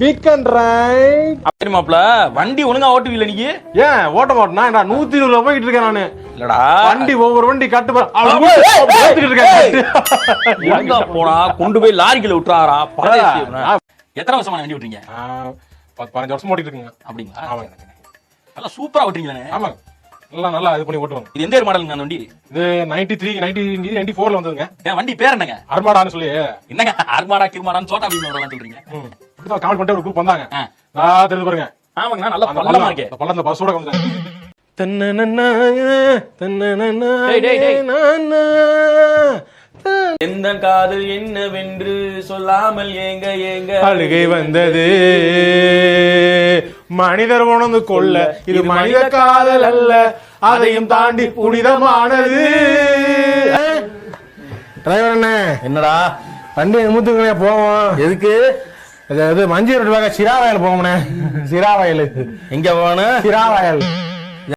Weekend right. அப்படி மாப்ள வண்டி ஒழுங்கா ஓட்டுவீல நீங்க? ஏன் ஓட்ட மாட்டேனா? 120 போயிட்டு இருக்கேன் நானு. இல்லடா வண்டி ஒவ்வொரு வண்டி கட்டு எங்க போனா கொண்டு போய் லாரிக்குள்ள விட்டுறாரா? எத்தனை வருஷமா வண்டி விட்டுறீங்க? 15 வருஷம் ஓட்டிட்டு இருக்கீங்க. அப்படிங்களா? ஆமாங்க. நல்லா சூப்பரா ஓட்டுறீங்களே. ஆமாங்க. நல்லா இது பண்ணி ஓட்டுவாங்க. இது எந்த மாடலுங்க அந்த வண்டி? இது 93 94ல வந்ததுங்க. ஏன் வண்டி பேர் என்னங்க? அர்மாடான்னு சொல்லி. என்னங்க அர்மாடா கிர்மாடான்னு சோட்டா பீம் வரலாம் சொல்றீங்க? இப்பதான் காமெண்ட் பண்ணிட்டு ஒரு குரூப் வந்தாங்க. நான் தெரிஞ்சு பாருங்க. ஆமாங்க நல்லா பள்ளமா இருக்கே. பள்ளத்துல பஸ்ஸோட வந்தாங்க. எந்த காதல் என்னவென்று சொல்லாமல் ஏங்க ஏங்க அழுகை வந்தது மனிதர் உணர்ந்து கொள்ள இது மனித காதல் அல்ல, அதையும் தாண்டி புனிதமானது. டிரைவர் என்ன என்னடா வண்டி மூத்துக்கணையா போவோம்? எதுக்கு? மஞ்சள் ரோடு சிராவாயல் போவோம்ண்ணே. சிராவாயல் எங்க போன? சிராவாயல்